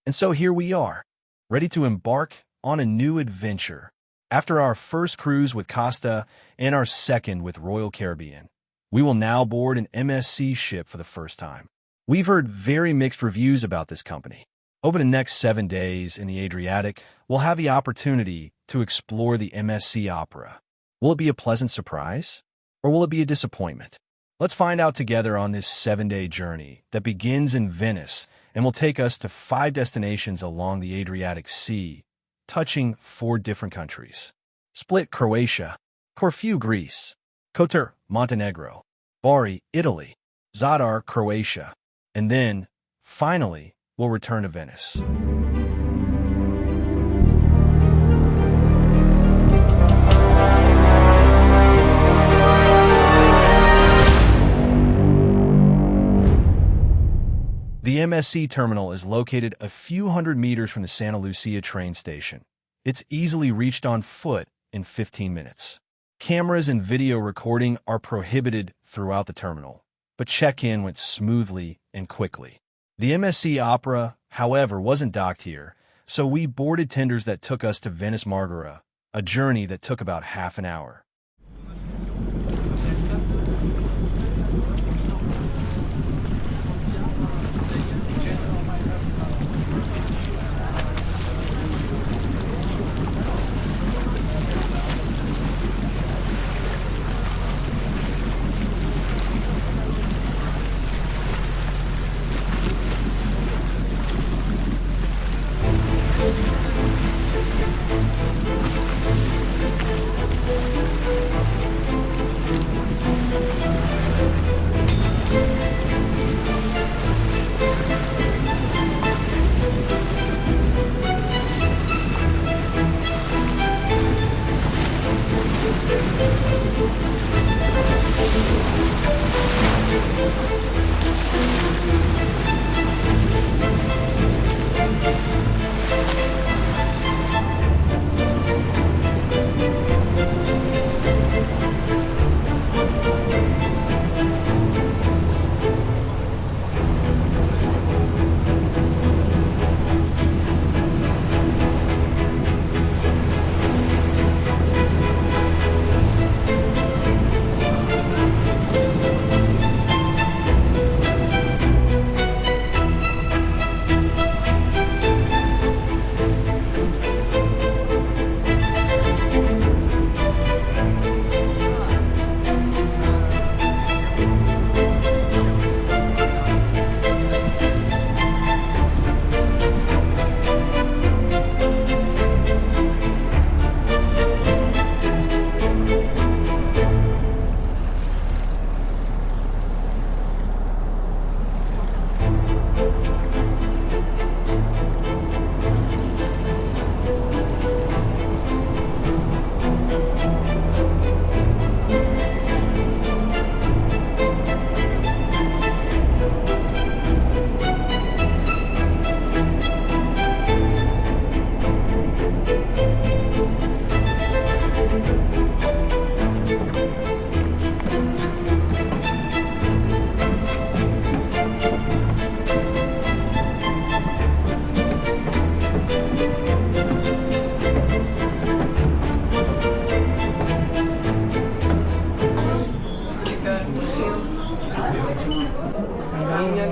And so here we are, ready to embark on a new adventure. After our first cruise with Costa and our second with Royal Caribbean, we will now board an MSC ship for the first time. We've heard very mixed reviews about this company. Over the next 7 days in the Adriatic, we'll have the opportunity to explore the MSC Opera. Will it be a pleasant surprise? Or will it be a disappointment? Let's find out together on this 7-day journey that begins in Venice and will take us to 5 destinations along the Adriatic Sea, touching 4 different countries. Split, Croatia; Corfu, Greece; Kotor, Montenegro; Bari, Italy; Zadar, Croatia; and then, finally, we'll return to Venice. The MSC terminal is located a few hundred meters from the Santa Lucia train station. It's easily reached on foot in 15 minutes. Cameras and video recording are prohibited throughout the terminal, but check-in went smoothly and quickly. The MSC Opera, however, wasn't docked here, so we boarded tenders that took us to Venice Marghera, a journey that took about half an hour.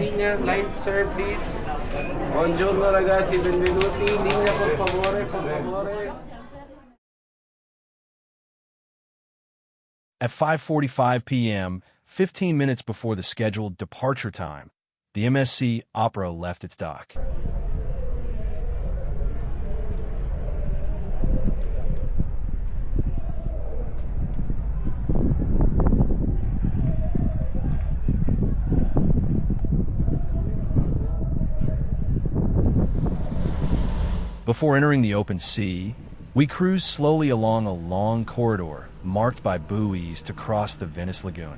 Linea light service. Buongiorno ragazzi, benvenuti. Linea por favore, por favore. At 5:45 p.m., 15 minutes before the scheduled departure time, the MSC Opera left its dock. Before entering the open sea, we cruised slowly along a long corridor marked by buoys to cross the Venice Lagoon.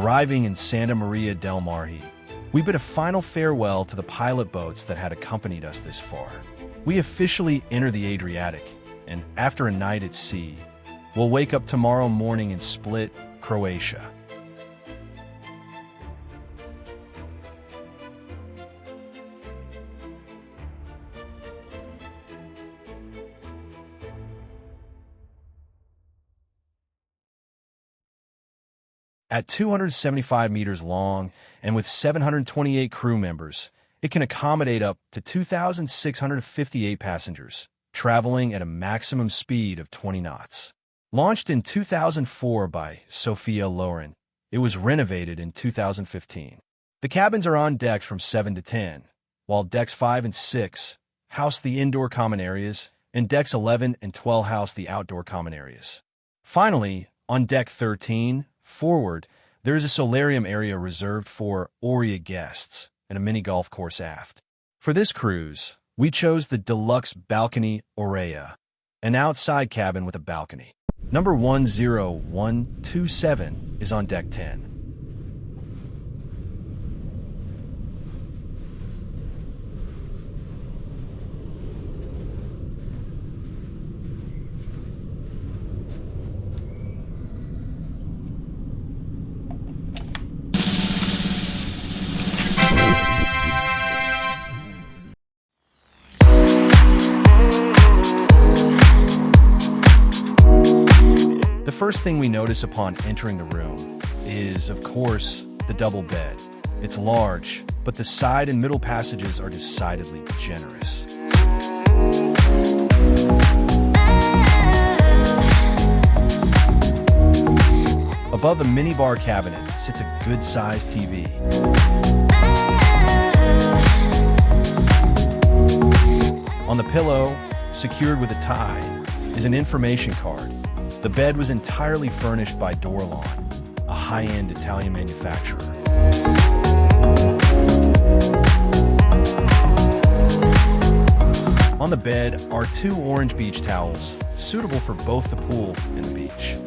Arriving in Santa Maria del Marhi, we bid a final farewell to the pilot boats that had accompanied us this far. We officially enter the Adriatic, and after a night at sea, we'll wake up tomorrow morning in Split, Croatia. At 275 meters long and with 728 crew members, it can accommodate up to 2,658 passengers, traveling at a maximum speed of 20 knots. Launched in 2004 by Sophia Loren, it was renovated in 2015. The cabins are on decks from 7 to 10, while decks 5 and 6 house the indoor common areas, and decks 11 and 12 house the outdoor common areas. Finally, on deck 13, forward, there is a solarium area reserved for Oria guests and a mini golf course aft. For this cruise, we chose the Deluxe Balcony Orea, an outside cabin with a balcony. Number 10127 is on deck 10. The first thing we notice upon entering the room is, of course, the double bed. It's large, but the side and middle passages are decidedly generous. Above the minibar cabinet sits a good-sized TV. On the pillow, secured with a tie, is an information card. The bed was entirely furnished by Dorlon, a high-end Italian manufacturer. On the bed are 2 orange beach towels, suitable for both the pool and the beach.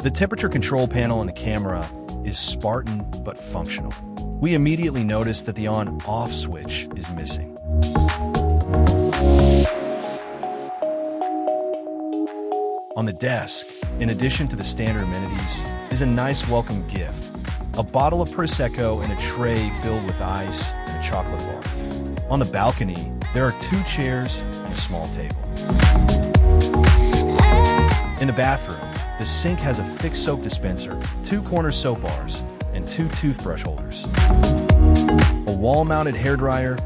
The temperature control panel in the camera is Spartan but functional. We immediately notice that the on-off switch is missing. On the desk, in addition to the standard amenities, is a nice welcome gift: a bottle of Prosecco and a tray filled with ice and a chocolate bar. On the balcony, there are 2 chairs and a small table. In the bathroom, the sink has a thick soap dispenser, 2 corner soap bars, and 2 toothbrush holders. A wall-mounted hairdryer,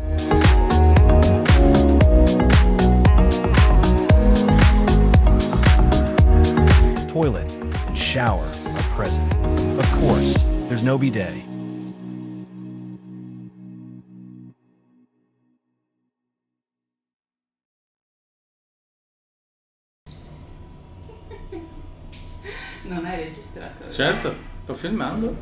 toilet, and shower are present. Of course, there's no bidet. Non hai registrato? Certo, sto filmando.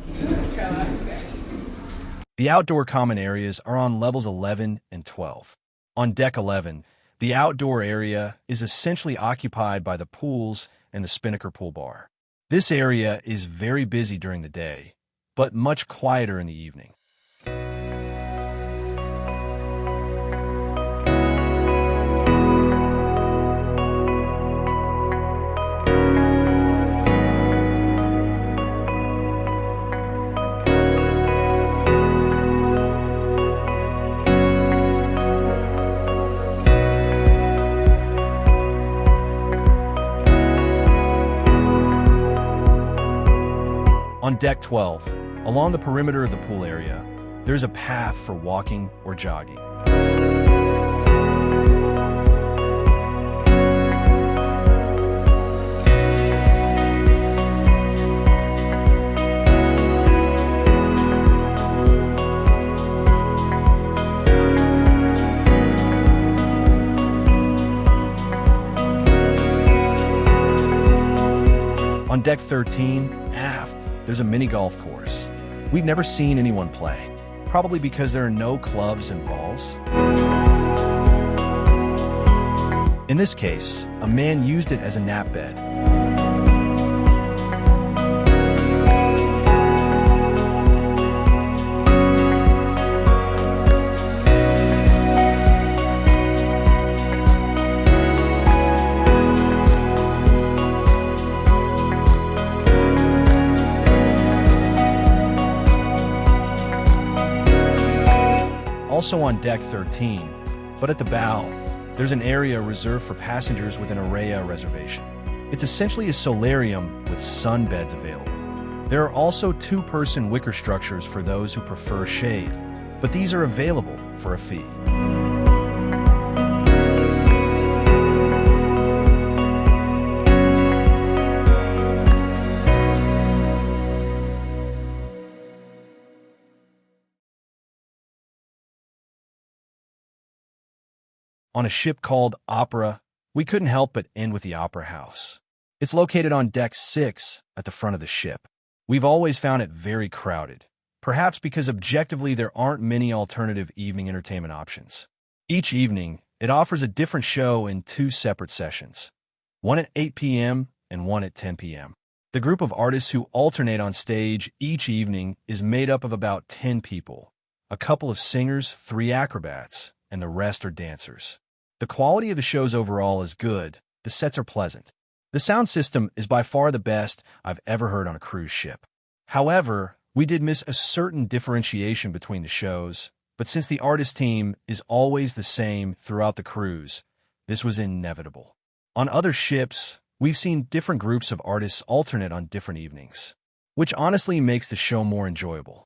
The outdoor common areas are on levels 11 and 12. On deck 11, the outdoor area is essentially occupied by the pools and the Spinnaker pool bar. This area is very busy during the day, but much quieter in the evening. On deck 12, along the perimeter of the pool area, there's a path for walking or jogging. On deck 13, aft, there's a mini golf course. We've never seen anyone play, probably because there are no clubs and balls. In this case, a man used it as a nap bed. Also on deck 13, but at the bow, there's an area reserved for passengers with an Araya reservation. It's essentially a solarium with sun beds available. There are also two-person wicker structures for those who prefer shade, but these are available for a fee. On a ship called Opera, we couldn't help but end with the Opera House. It's located on deck 6 at the front of the ship. We've always found it very crowded, perhaps because objectively there aren't many alternative evening entertainment options. Each evening, it offers a different show in 2 separate sessions, one at 8 p.m. and one at 10 p.m. The group of artists who alternate on stage each evening is made up of about 10 people, a couple of singers, 3 acrobats, and the rest are dancers. The quality of the shows overall is good, the sets are pleasant. The sound system is by far the best I've ever heard on a cruise ship. However, we did miss a certain differentiation between the shows, but since the artist team is always the same throughout the cruise, this was inevitable. On other ships, we've seen different groups of artists alternate on different evenings, which honestly makes the show more enjoyable.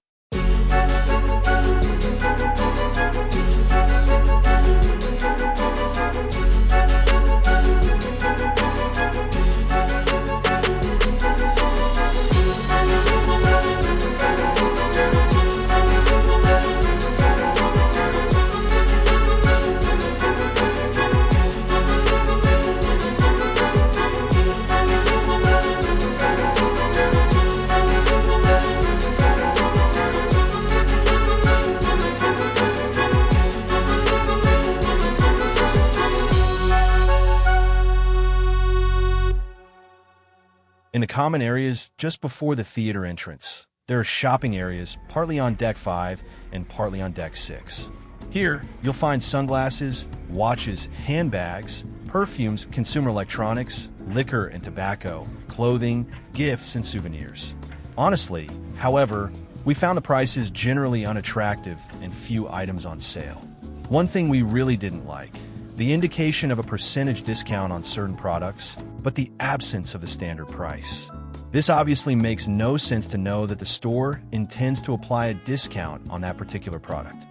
In the common areas just before the theater entrance, there are shopping areas partly on deck 5 and partly on deck 6. Here, you'll find sunglasses, watches, handbags, perfumes, consumer electronics, liquor and tobacco, clothing, gifts, and souvenirs. Honestly, however, we found the prices generally unattractive and few items on sale. One thing we really didn't like, the indication of a percentage discount on certain products, but the absence of the standard price. This obviously makes no sense to know that the store intends to apply a discount on that particular product.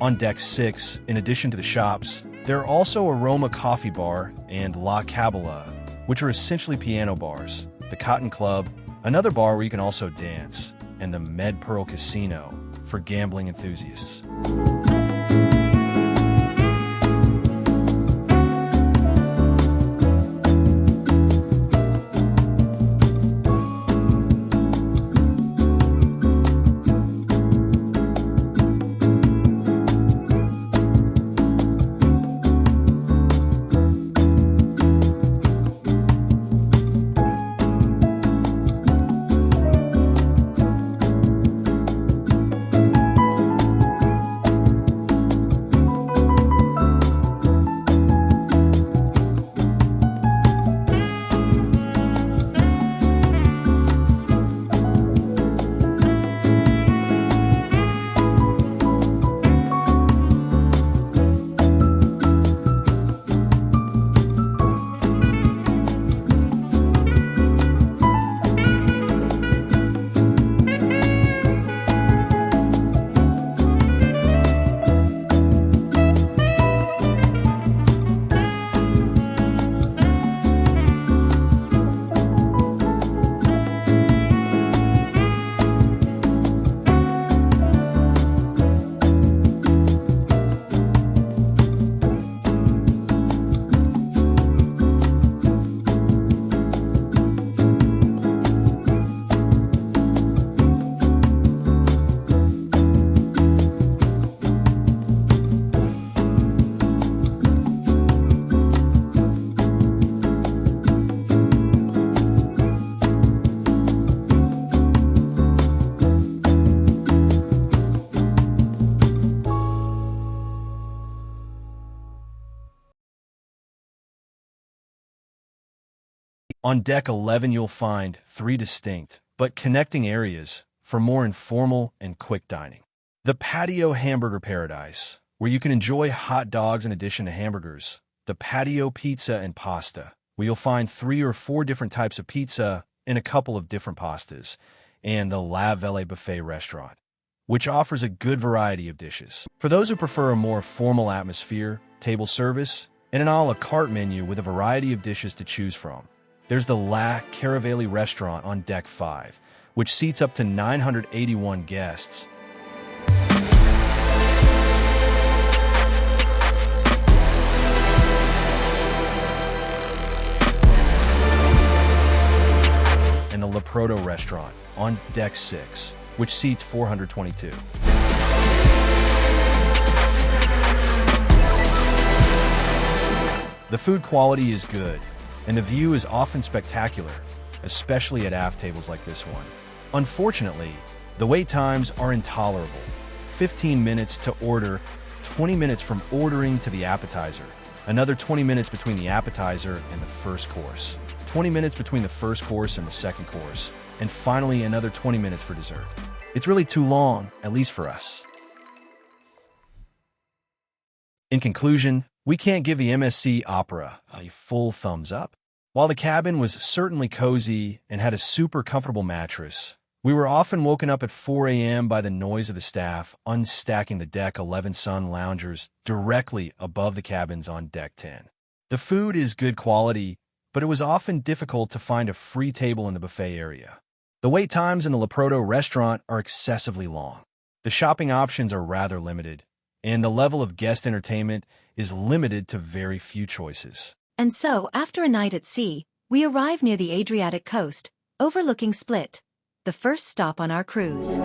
On deck 6, in addition to the shops, there are also Aroma Coffee Bar and La Cabala, which are essentially piano bars, the Cotton Club, another bar where you can also dance, and the Med Pearl Casino for gambling enthusiasts. On deck 11, you'll find 3 distinct but connecting areas for more informal and quick dining. The Patio Hamburger Paradise, where you can enjoy hot dogs in addition to hamburgers. The Patio Pizza and Pasta, where you'll find 3 or 4 different types of pizza and a couple of different pastas. And the La Velle Buffet Restaurant, which offers a good variety of dishes. For those who prefer a more formal atmosphere, table service, and an a la carte menu with a variety of dishes to choose from, there's the La Caravelle Restaurant on Deck 5, which seats up to 981 guests. And the Le Proto Restaurant on Deck 6, which seats 422. The food quality is good, and the view is often spectacular, especially at aft tables like this one. Unfortunately, the wait times are intolerable. 15 minutes to order, 20 minutes from ordering to the appetizer, another 20 minutes between the appetizer and the first course, 20 minutes between the first course and the second course, and finally another 20 minutes for dessert. It's really too long, at least for us. In conclusion, we can't give the MSC Opera a full thumbs up. While the cabin was certainly cozy and had a super comfortable mattress, we were often woken up at 4 a.m. by the noise of the staff unstacking the Deck 11 Sun loungers directly above the cabins on Deck 10. The food is good quality, but it was often difficult to find a free table in the buffet area. The wait times in the Le Proto Restaurant are excessively long. The shopping options are rather limited, and the level of guest entertainment is limited to very few choices. And so, after a night at sea, we arrive near the Adriatic coast, overlooking Split, the first stop on our cruise.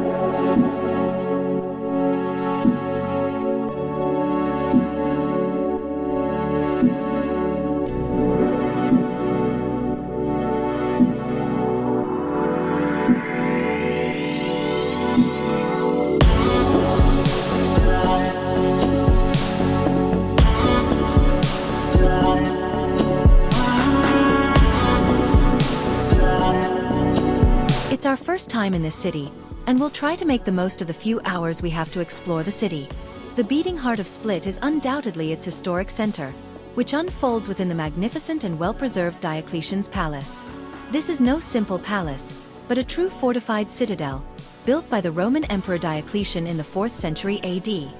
It's our first time in this city, and we'll try to make the most of the few hours we have to explore the city. The beating heart of Split is undoubtedly its historic center, which unfolds within the magnificent and well-preserved Diocletian's Palace. This is no simple palace, but a true fortified citadel, built by the Roman Emperor Diocletian in the 4th century AD.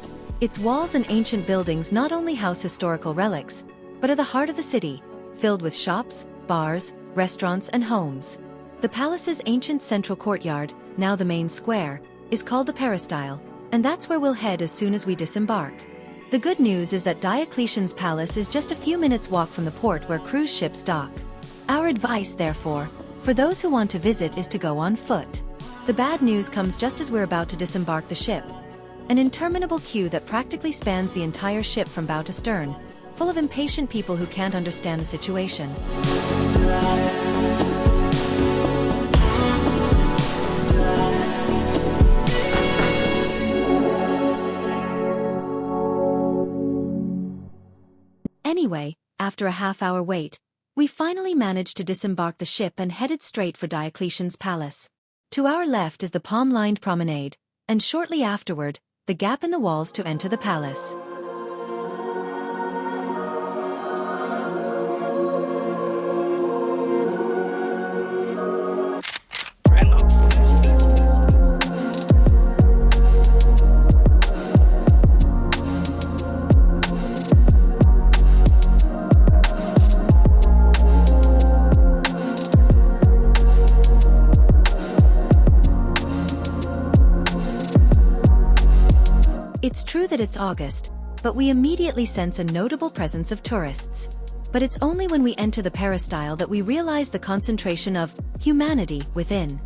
Its walls and ancient buildings not only house historical relics, but are the heart of the city, filled with shops, bars, restaurants, and homes. The palace's ancient central courtyard, now the main square, is called the Peristyle, and that's where we'll head as soon as we disembark. The good news is that Diocletian's Palace is just a few minutes' walk from the port where cruise ships dock. Our advice, therefore, for those who want to visit is to go on foot. The bad news comes just as we're about to disembark the ship. An interminable queue that practically spans the entire ship from bow to stern, full of impatient people who can't understand the situation. Anyway, after a half-hour wait, we finally managed to disembark the ship and headed straight for Diocletian's Palace. To our left is the palm-lined promenade, and shortly afterward, the gap in the walls to enter the palace. It's true that it's August, but we immediately sense a notable presence of tourists. But it's only when we enter the Peristyle that we realize the concentration of humanity within.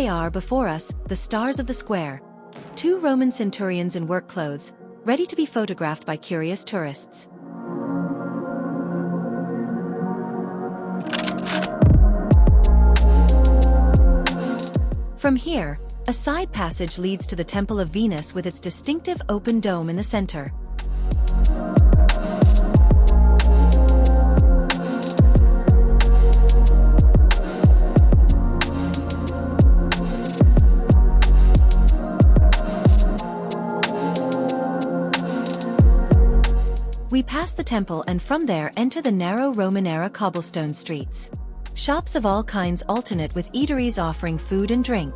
are before us, the stars of the square. Two Roman centurions in work clothes, ready to be photographed by curious tourists. From here, a side passage leads to the Temple of Venus with its distinctive open dome in the center. We pass the temple and from there enter the narrow Roman-era cobblestone streets. Shops of all kinds alternate with eateries offering food and drink.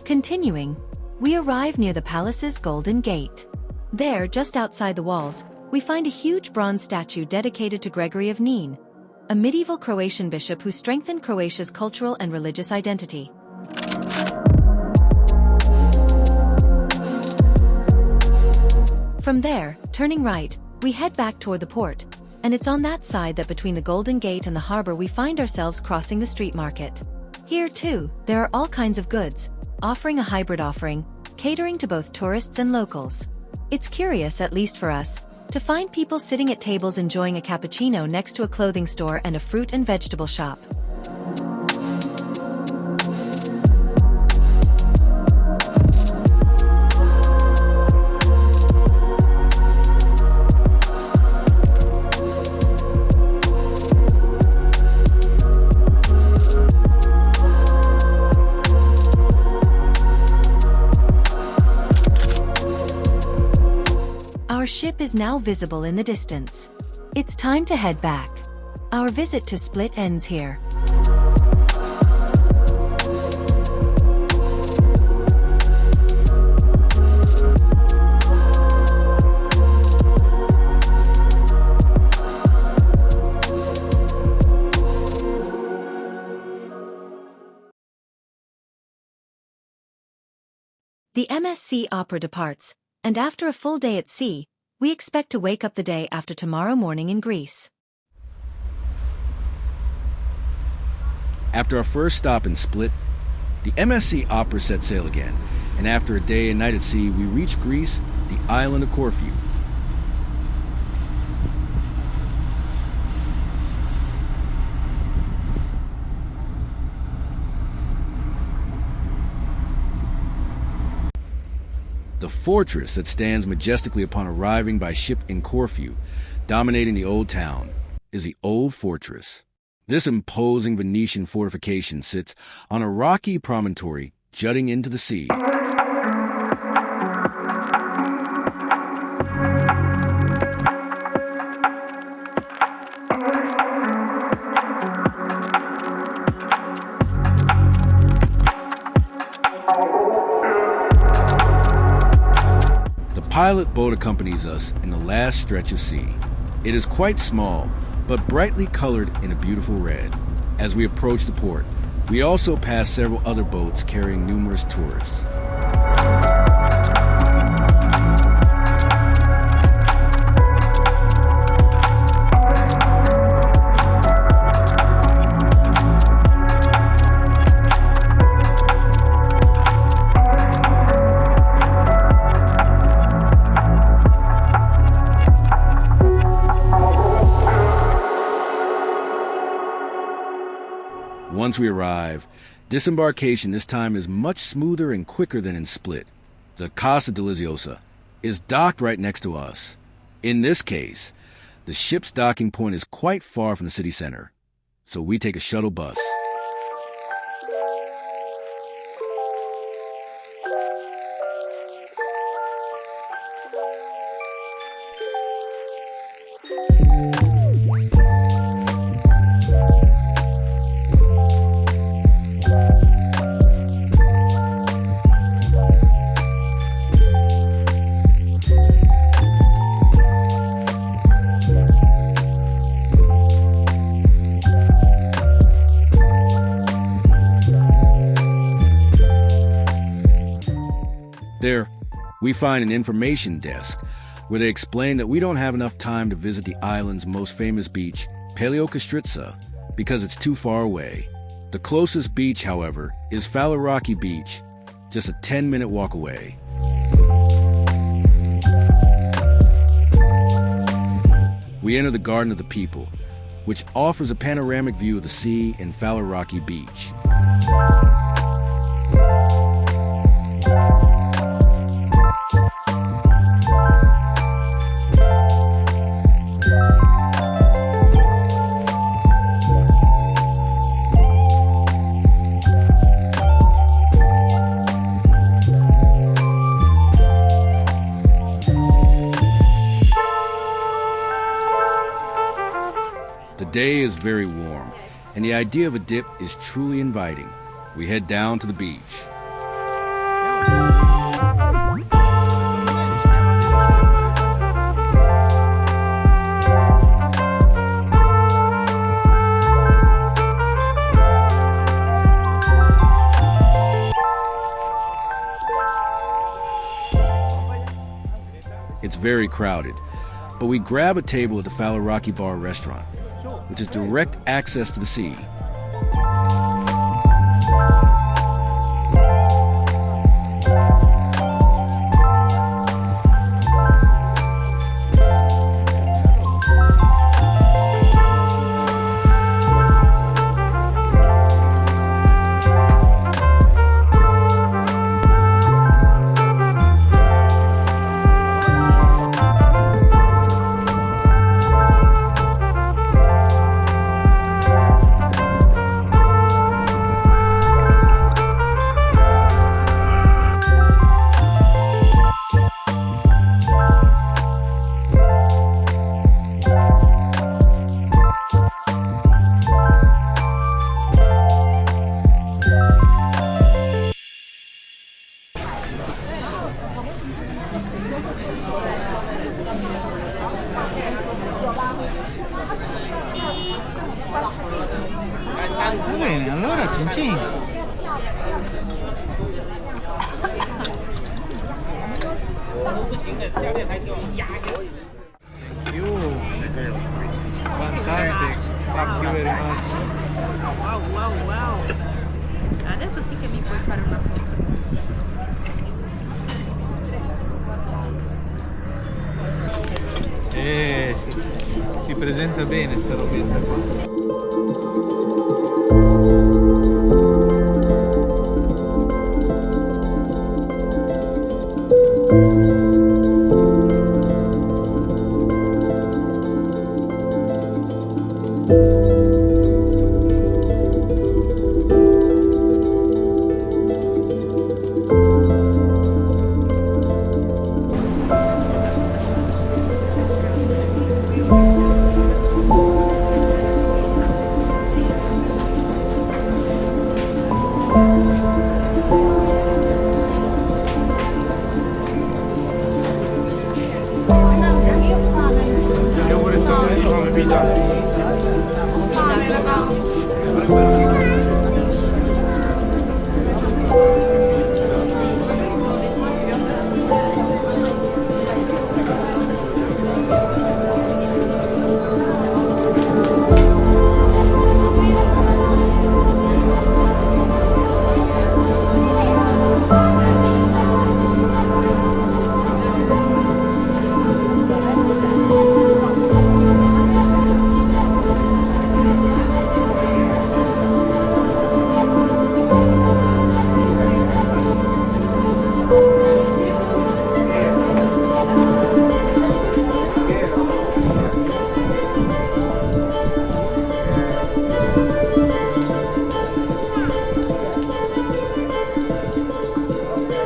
Continuing, we arrive near the palace's Golden Gate. There, just outside the walls, we find a huge bronze statue dedicated to Gregory of Nine, a medieval Croatian bishop who strengthened Croatia's cultural and religious identity. From there, turning right, we head back toward the port, and it's on that side that between the Golden Gate and the harbor we find ourselves crossing the street market. Here too, there are all kinds of goods, offering a hybrid offering, catering to both tourists and locals. It's curious, at least for us, to find people sitting at tables enjoying a cappuccino next to a clothing store and a fruit and vegetable shop. Our ship is now visible in the distance. It's time to head back. Our visit to Split ends here. The MSC Opera departs, and after a full day at sea, we expect to wake up the day after tomorrow morning in Greece. After our first stop in Split, the MSC Opera set sail again, and after a day and night at sea, we reach Greece, the island of Corfu. The fortress that stands majestically upon arriving by ship in Corfu, dominating the old town, is the Old Fortress. This imposing Venetian fortification sits on a rocky promontory jutting into the sea. The pilot boat accompanies us in the last stretch of sea. It is quite small, but brightly colored in a beautiful red. As we approach the port, we also pass several other boats carrying numerous tourists. Once we arrive, disembarkation this time is much smoother and quicker than in Split. The Costa Deliziosa is docked right next to us. In this case, the ship's docking point is quite far from the city center, so we take a shuttle bus. We find an information desk where they explain that we don't have enough time to visit the island's most famous beach, Paleokastritsa, because it's too far away. The closest beach, however, is Faliraki Beach, just a 10-minute walk away. We enter the Garden of the People, which offers a panoramic view of the sea and Faliraki Beach. The day is very warm, and the idea of a dip is truly inviting. We head down to the beach. It's very crowded, but we grab a table at the Faliraki Bar restaurant, which is direct access to the sea. Va bene, allora cin cin. Fantastic. Thank you very much. Wow. Adesso sì che mi puoi fare una foto. Si presenta bene sta robetta qua.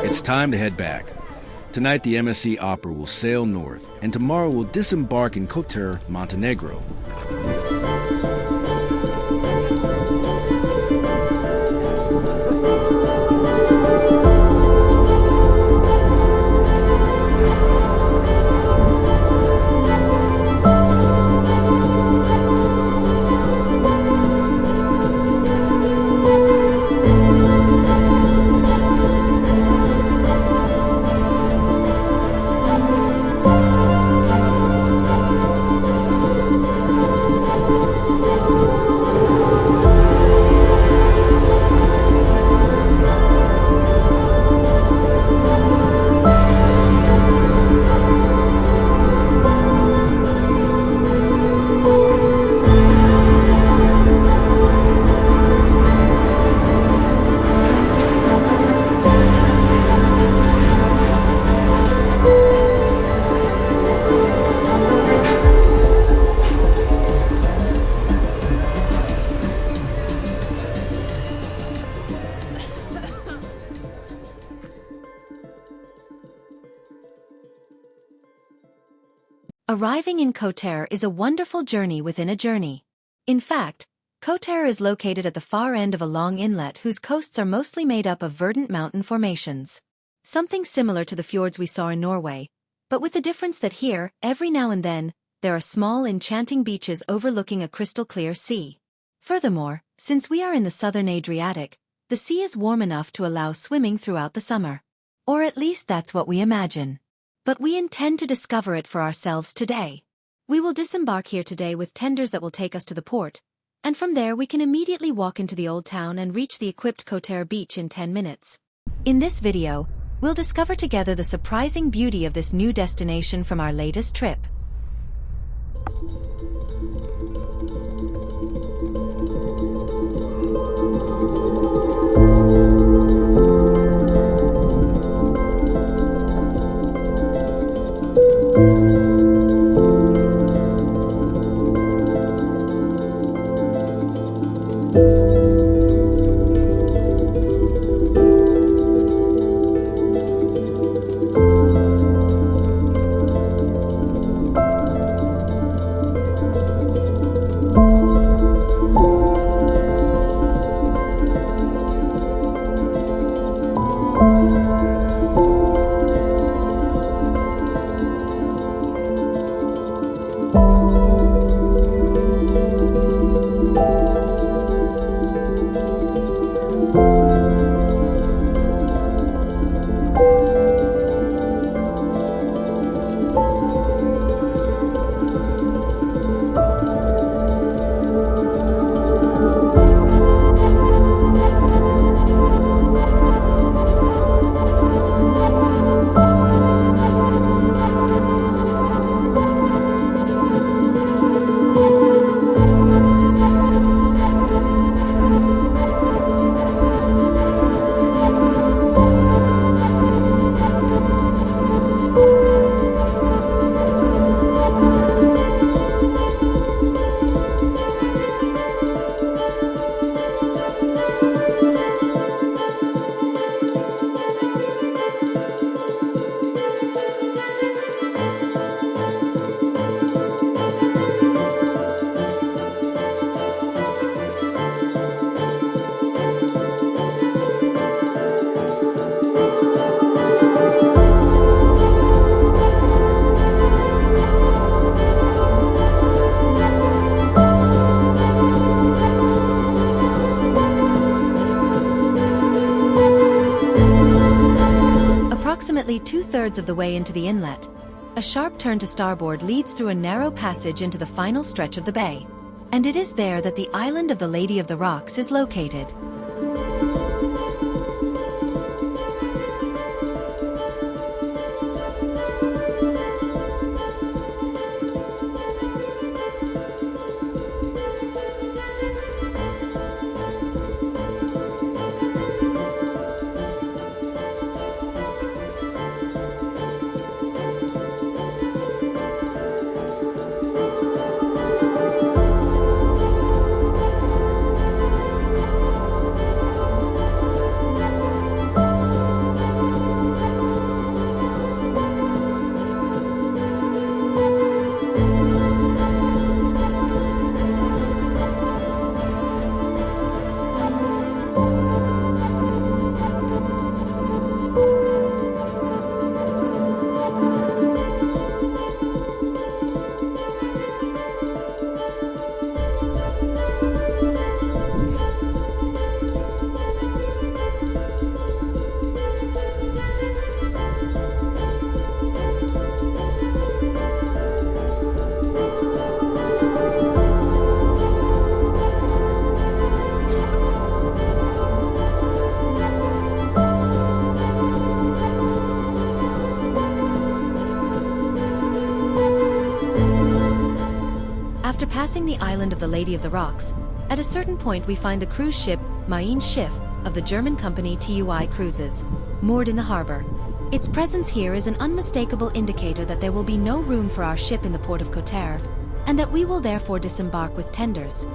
It's time to head back. Tonight the MSC Opera will sail north, and tomorrow we'll disembark in Kotor, Montenegro. Arriving in Kotter is a wonderful journey within a journey. In fact, Kotter is located at the far end of a long inlet whose coasts are mostly made up of verdant mountain formations. Something similar to the fjords we saw in Norway, but with the difference that here, every now and then, there are small enchanting beaches overlooking a crystal-clear sea. Furthermore, since we are in the southern Adriatic, the sea is warm enough to allow swimming throughout the summer. Or at least that's what we imagine. But we intend to discover it for ourselves today. We will disembark here today with tenders that will take us to the port, and from there we can immediately walk into the old town and reach the equipped Kotter beach in 10 minutes. In this video, we'll discover together the surprising beauty of this new destination from our latest trip. Approximately 2/3 of the way into the inlet, a sharp turn to starboard leads through a narrow passage into the final stretch of the bay. And it is there that the island of the Lady of the Rocks is located. After passing the island of the Lady of the Rocks, at a certain point we find the cruise ship Mein Schiff of the German company TUI Cruises, moored in the harbor. Its presence here is an unmistakable indicator that there will be no room for our ship in the port of Kotter, and that we will therefore disembark with tenders.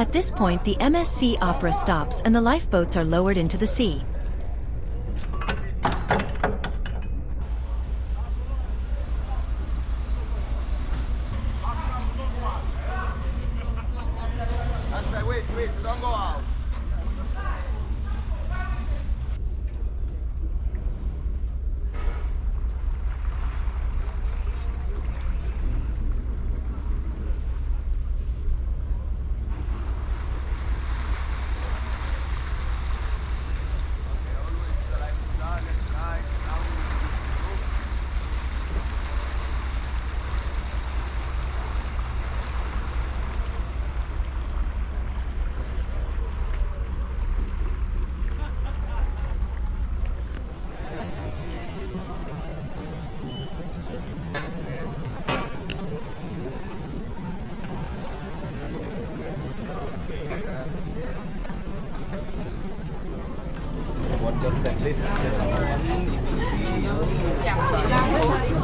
At this point, the MSC Opera stops and the lifeboats are lowered into the sea. Wait, don't go out.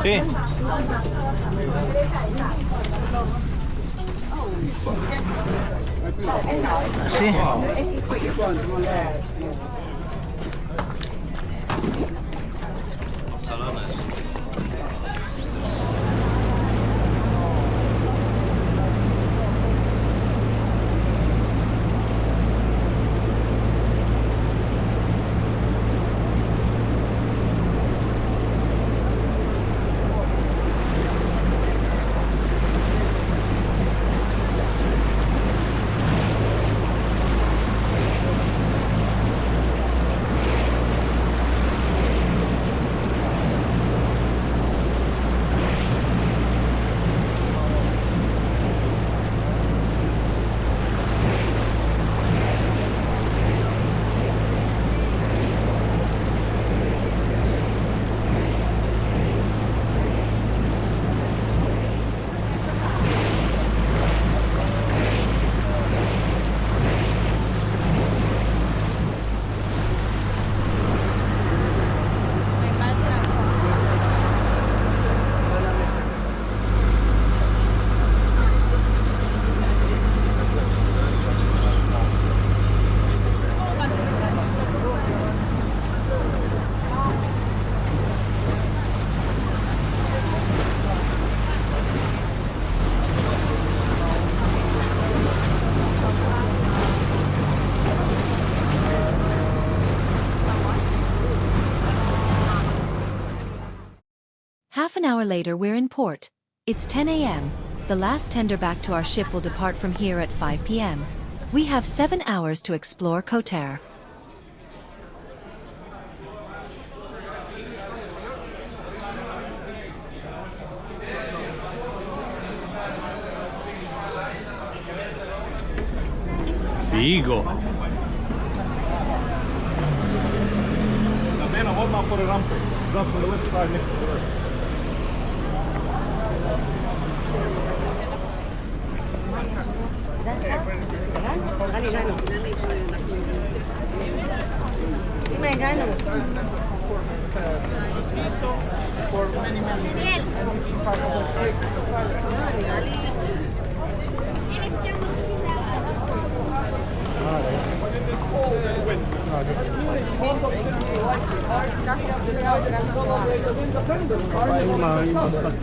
Sì. Sì. Half an hour later, we're in port. It's 10 a.m. The last tender back to our ship will depart from here at 5 p.m. We have 7 hours to explore Côte d'Or. Figo. Man, hold on for the ramp. Jump on the left side next to the right. For many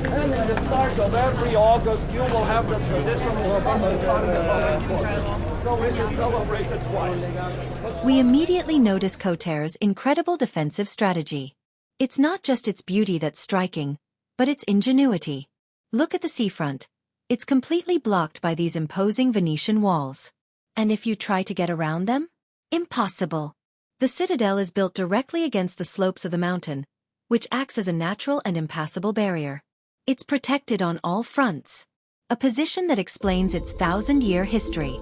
and in the start of every August, you will have the traditional so we can celebrate it twice. We immediately notice Côte d'Or's incredible defensive strategy. It's not just its beauty that's striking, but its ingenuity. Look at the seafront. It's completely blocked by these imposing Venetian walls. And if you try to get around them? Impossible. The citadel is built directly against the slopes of the mountain, which acts as a natural and impassable barrier. It's protected on all fronts, a position that explains its 1,000-year history.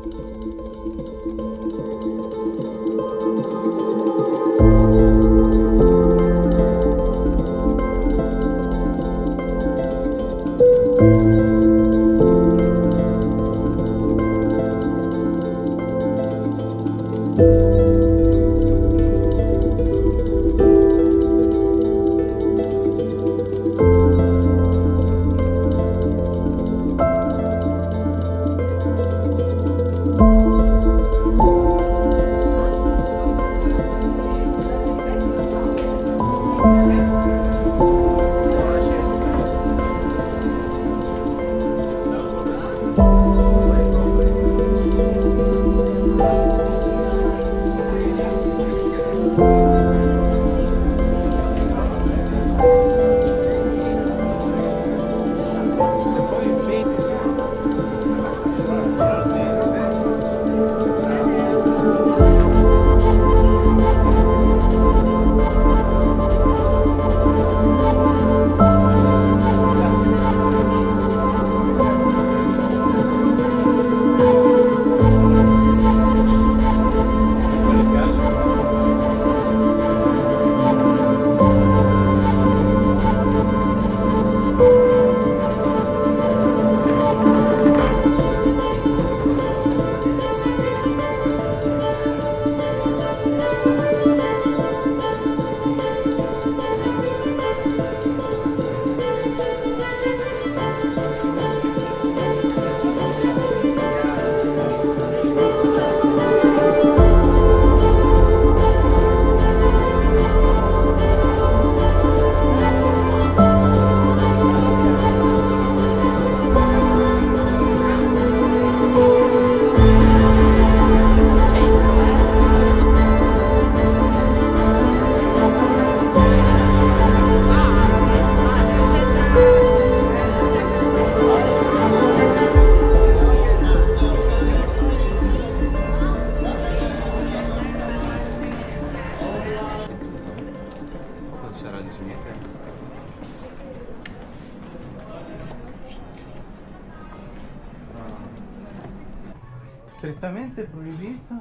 Strettamente proibito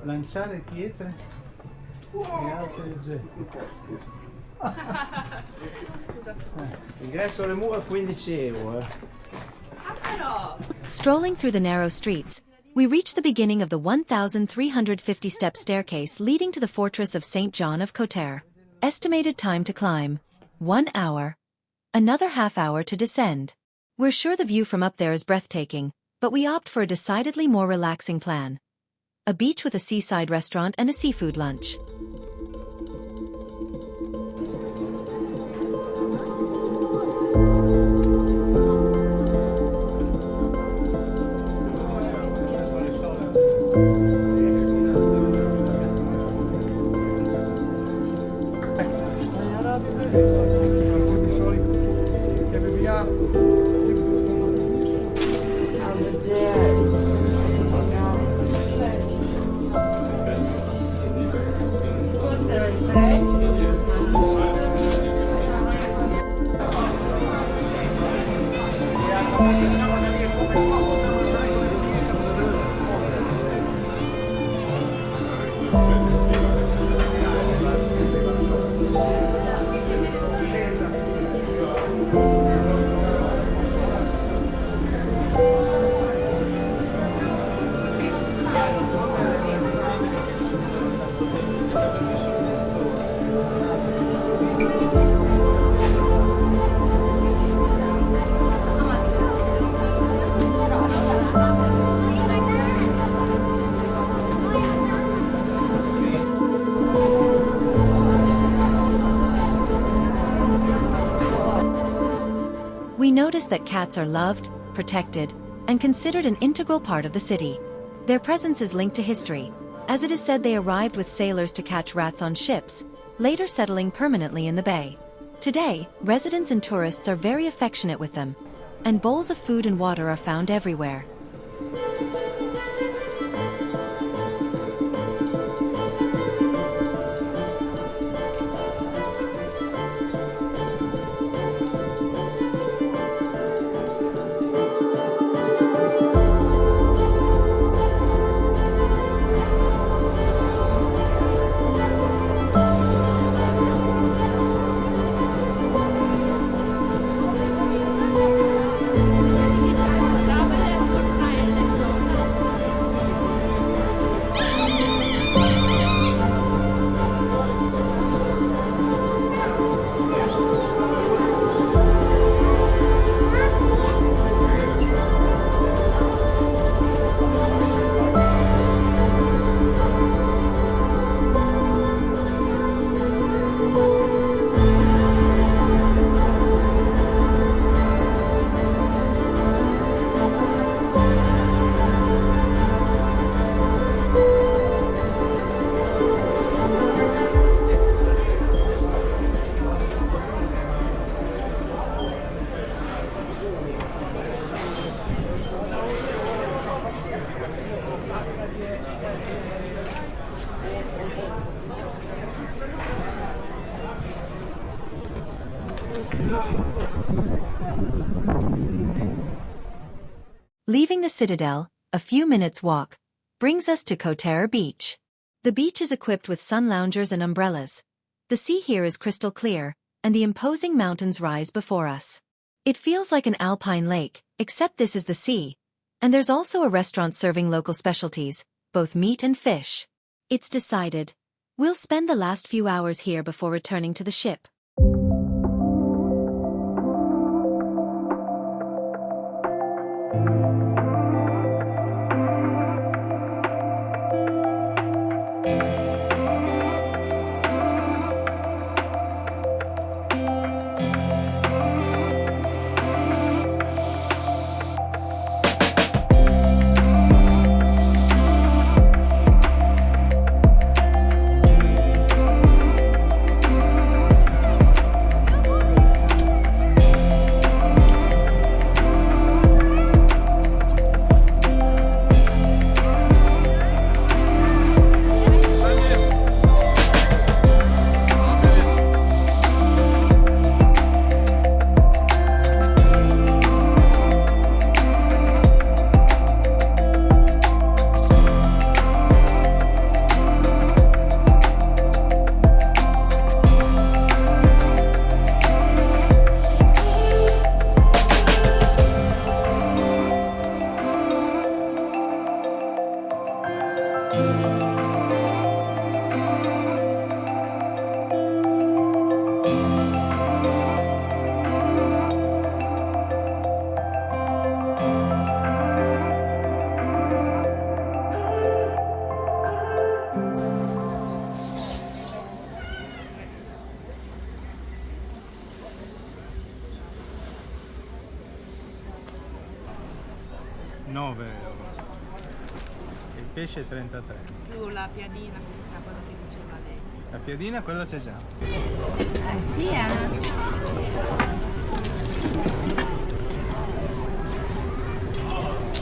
lanciare pietre e altri oggetti. Ingresso alle mura 15 euro. Strolling through the narrow streets, we reach the beginning of the 1,350-step staircase leading to the fortress of St. John of Côte. Estimated time to climb, 1 hour. Another half hour to descend. We're sure the view from up there is breathtaking, but we opt for a decidedly more relaxing plan. A beach with a seaside restaurant and a seafood lunch. We notice that cats are loved, protected, and considered an integral part of the city. Their presence is linked to history, as it is said they arrived with sailors to catch rats on ships, later settling permanently in the bay. Today, residents and tourists are very affectionate with them, and bowls of food and water are found everywhere. Leaving the citadel, a few minutes' walk, brings us to Côte Beach. The beach is equipped with sun loungers and umbrellas. The sea here is crystal clear, and the imposing mountains rise before us. It feels like an alpine lake, except this is the sea. And there's also a restaurant serving local specialties, both meat and fish. It's decided. We'll spend the last few hours here before returning to the ship. 9 euro. Il pesce 33. Più la piadina, pensa quello che diceva lei. La piadina quella c'è già. Sì,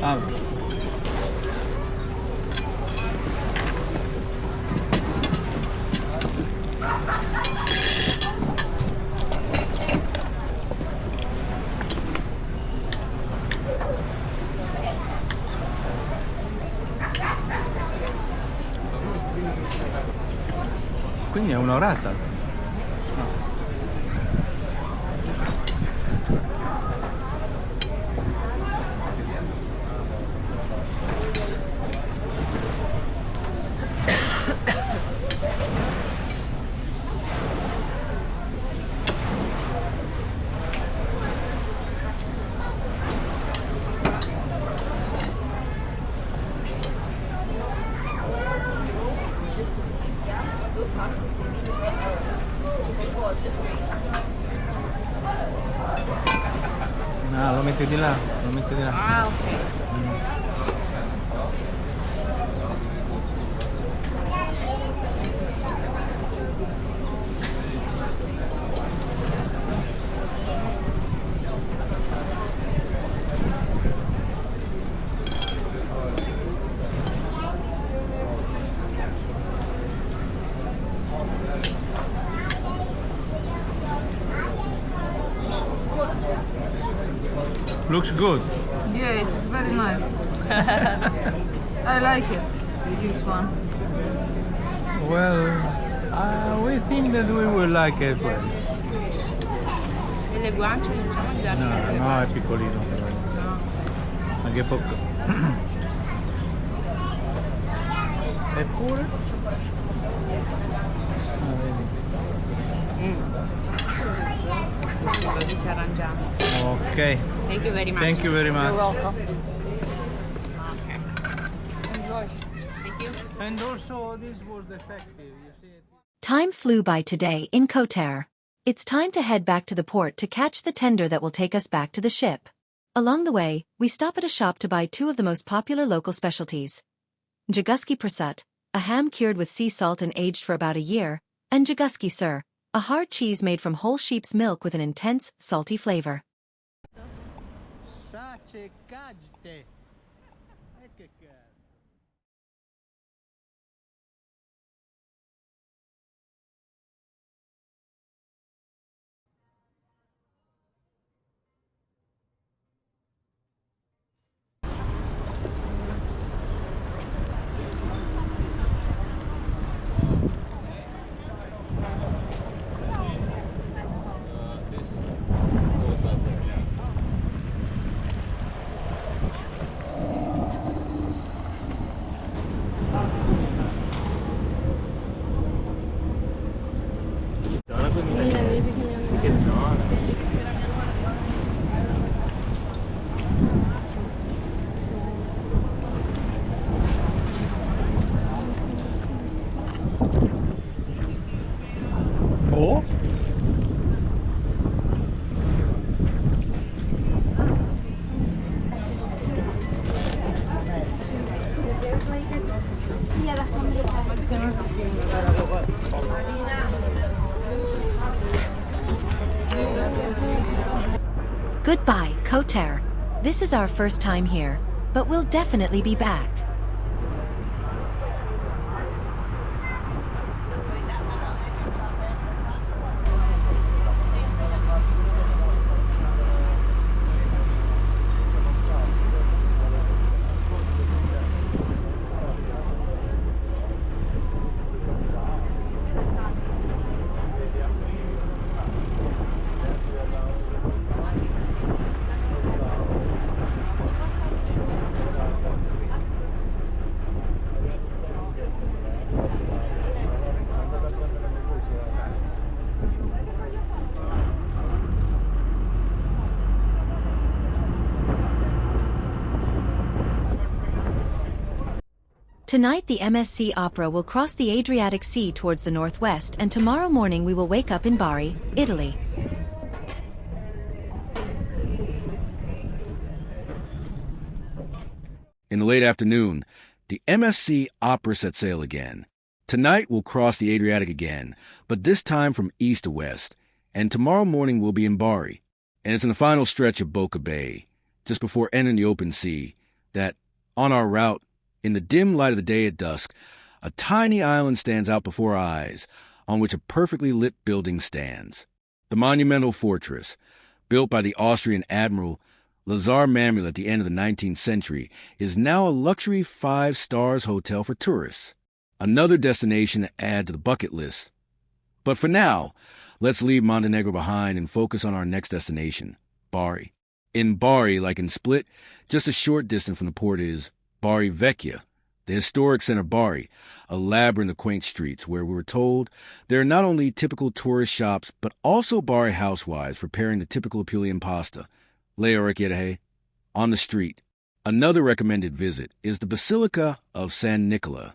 Ah. Quindi è un'orata. No, lo metti di là, lo metti di là. Ah, ok. Looks good. Yeah, it is very nice. I like it, this one. Well, we think that we will like it as well. E le guance diciamo di darci No, le no, è piccolino però. No. Anche poco. Eppure? Ah, vedi. Così ci arrangiamo. Ok. Thank you very much. Thank you very much. You're welcome. Okay. Enjoy. Thank you. And also this was defective, you see it? Time flew by today in Kotar. It's time to head back to the port to catch the tender that will take us back to the ship. Along the way, we stop at a shop to buy two of the most popular local specialties. Jaguski Prasut, a ham cured with sea salt and aged for about a year, and Jaguski Sir, a hard cheese made from whole sheep's milk with an intense, salty flavor. Sace cagite. Che cazzo. Oh? Goodbye, Kotar. This is our first time here, but we'll definitely be back. Tonight the MSC Opera will cross the Adriatic Sea towards the northwest, and tomorrow morning we will wake up in Bari, Italy. In the late afternoon, the MSC Opera set sail again. Tonight we'll cross the Adriatic again, but this time from east to west, and tomorrow morning we'll be in Bari. And it's in the final stretch of Boca Bay, just before entering the open sea, that, on our route, in the dim light of the day at dusk, a tiny island stands out before our eyes, on which a perfectly lit building stands. The monumental fortress, built by the Austrian admiral Lazar Mamul at the end of the 19th century, is now a luxury 5-star hotel for tourists, another destination to add to the bucket list. But for now, let's leave Montenegro behind and focus on our next destination, Bari. In Bari, like in Split, just a short distance from the port is Bari Vecchia, the historic center of Bari, a labyrinth of quaint streets where we were told there are not only typical tourist shops, but also Bari housewives preparing the typical Apulian pasta, le orecchie, on the street. Another recommended visit is the Basilica of San Nicola.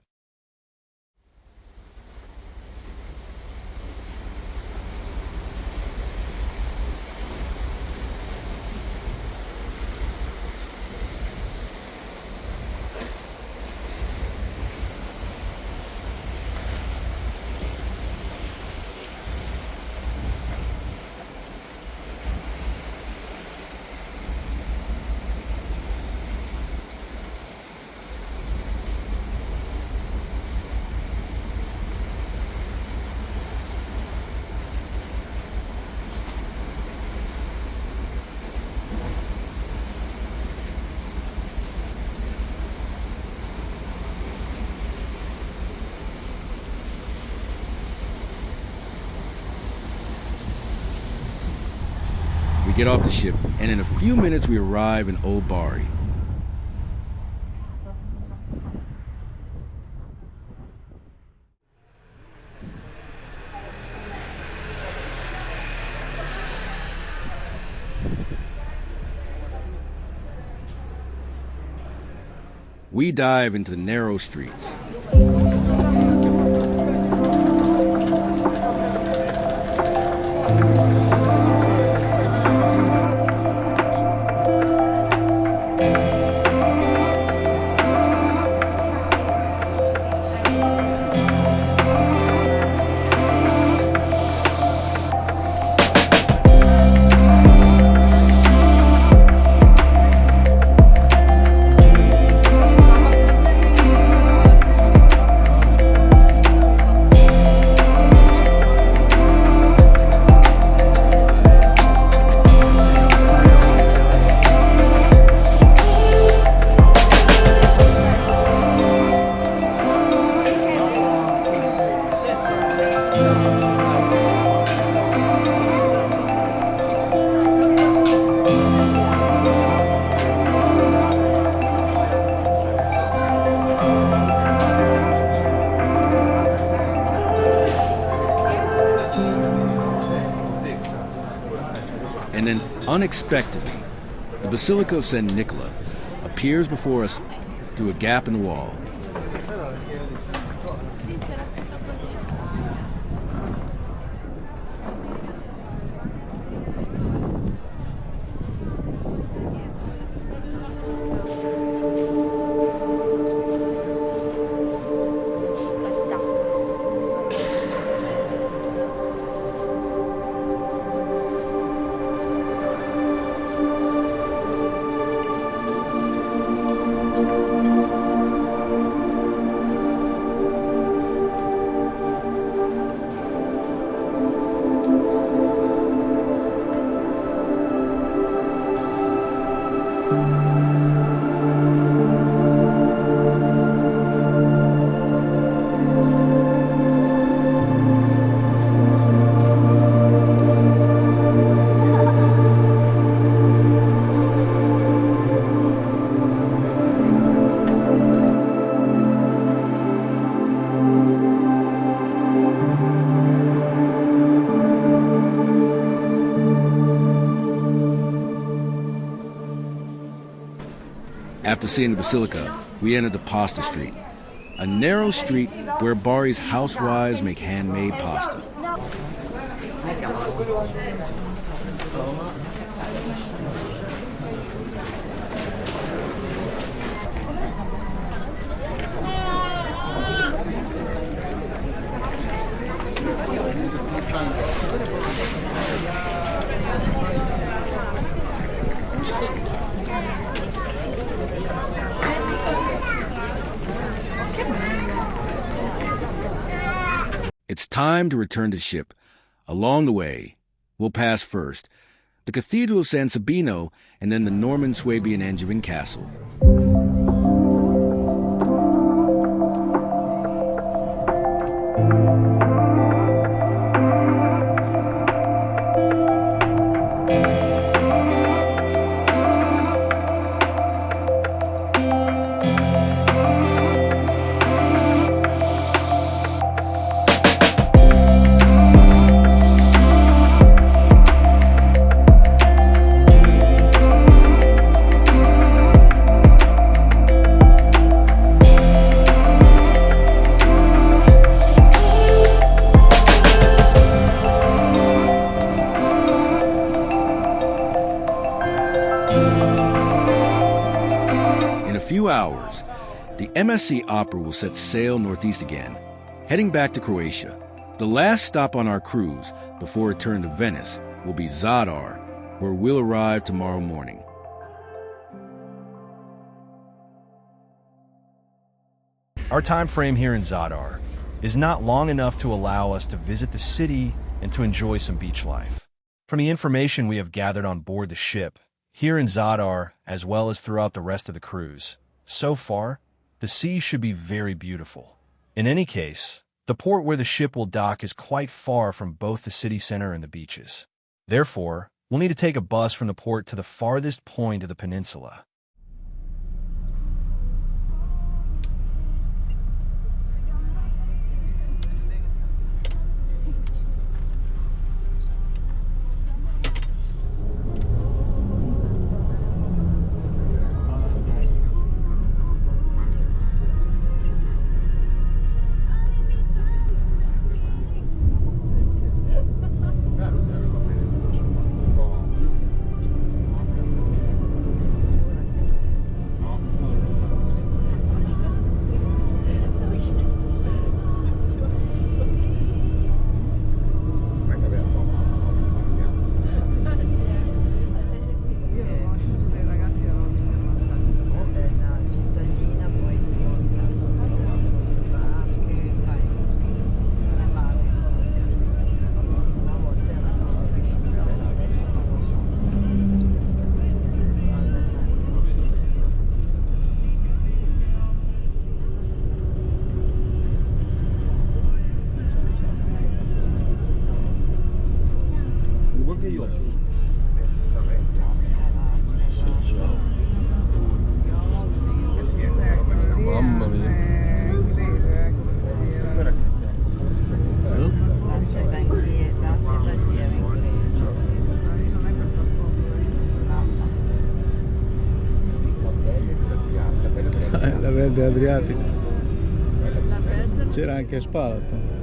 We get off the ship, and in a few minutes we arrive in Old Bari. We dive into the narrow streets. And then, unexpectedly, the Basilica of San Nicola appears before us through a gap in the wall. After seeing the Basilica, we entered the Pasta Street, a narrow street where Bari's housewives make handmade pasta. It's time to return to ship. Along the way, we'll pass first the Cathedral of San Sabino and then the Norman Swabian Angevin Castle. Hours, the MSC Opera will set sail northeast again, heading back to Croatia. The last stop on our cruise before return to Venice will be Zadar, where we'll arrive tomorrow morning. Our time frame here in Zadar is not long enough to allow us to visit the city and to enjoy some beach life. From the information we have gathered on board the ship, here in Zadar, as well as throughout the rest of the cruise, so far, the sea should be very beautiful. In any case, the port where the ship will dock is quite far from both the city center and the beaches. Therefore, we'll need to take a bus from the port to the farthest point of the peninsula. La verde Adriatico. C'era anche a Spalato.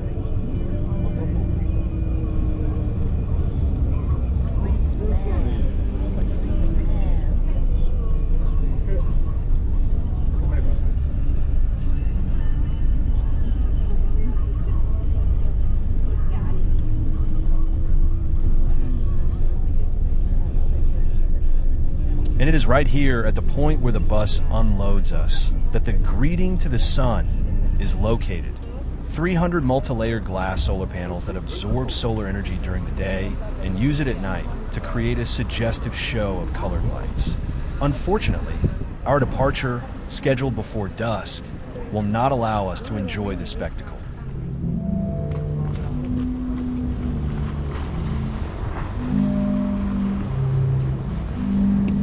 And it is right here at the point where the bus unloads us that the greeting to the sun is located. 300 multi-layered glass solar panels that absorb solar energy during the day and use it at night to create a suggestive show of colored lights. Unfortunately, our departure, scheduled before dusk, will not allow us to enjoy this spectacle.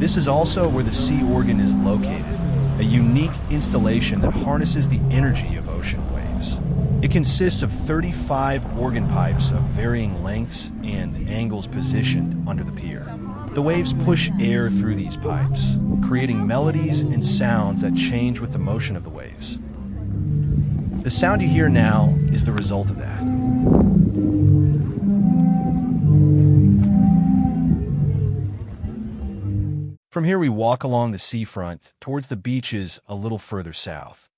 This is also where the sea organ is located, a unique installation that harnesses the energy of ocean waves. It consists of 35 organ pipes of varying lengths and angles positioned under the pier. The waves push air through these pipes, creating melodies and sounds that change with the motion of the waves. The sound you hear now is the result of that. From here we walk along the seafront towards the beaches a little further south.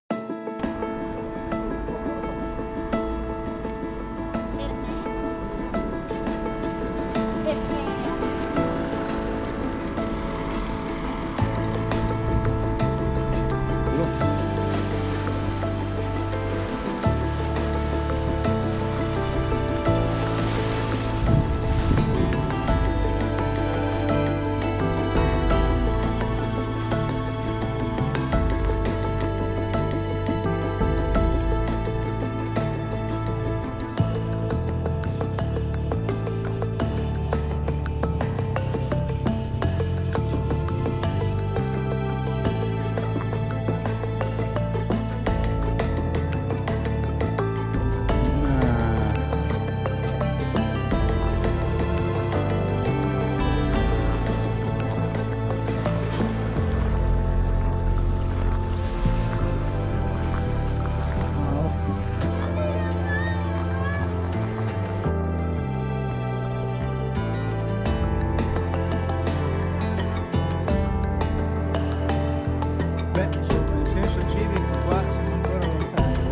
Beh, nel senso civico qua siamo ancora lontani.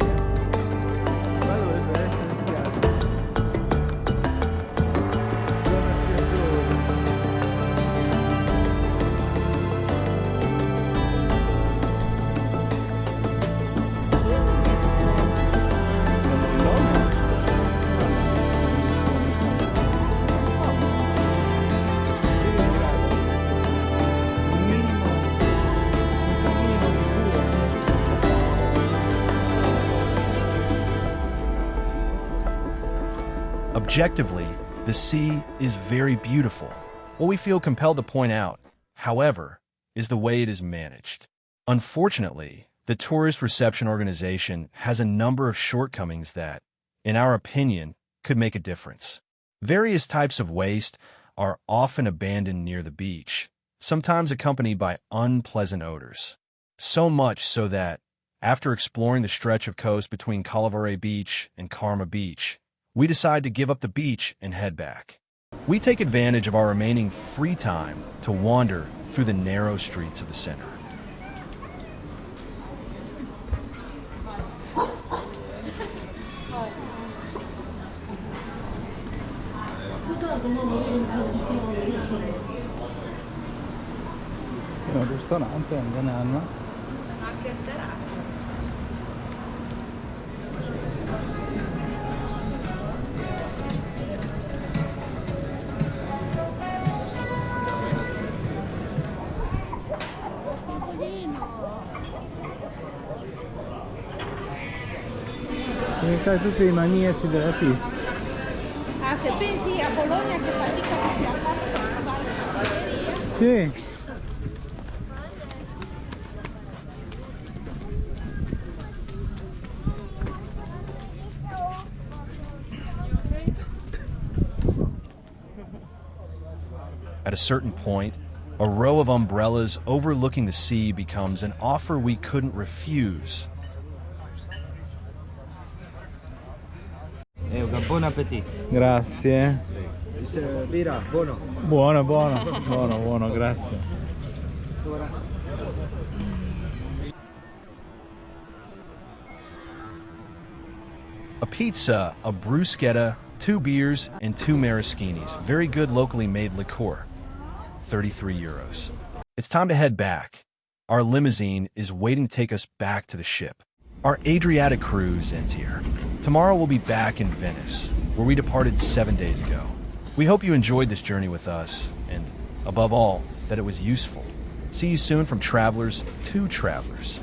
Qua dovrebbe essere spiaggia. Zona spiaggiata. Objectively, the sea is very beautiful. What we feel compelled to point out, however, is the way it is managed. Unfortunately, the Tourist Reception Organization has a number of shortcomings that, in our opinion, could make a difference. Various types of waste are often abandoned near the beach, sometimes accompanied by unpleasant odors. So much so that, after exploring the stretch of coast between Calavare Beach and Karma Beach, we decide to give up the beach and head back. We take advantage of our remaining free time to wander through the narrow streets of the center. È un ristorante, un banana. Anche il terrazzo. Tutti i maniaci della pista. Ah, se pensi a Bologna che fatica che ha fatto per trovare una pizzeria. Sì. At a certain point, a row of umbrellas overlooking the sea becomes an offer we couldn't refuse. Buon appetito. Grazie. Bira, buono. Buono, buono, buono, buono, grazie. A pizza, a bruschetta, 2 beers, and 2 maraschinis. Very good locally made liqueur. 33 euros. It's time to head back. Our limousine is waiting to take us back to the ship. Our Adriatic cruise ends here. Tomorrow we'll be back in Venice, where we departed 7 days ago. We hope you enjoyed this journey with us, and above all, that it was useful. See you soon from Travelers to Travelers.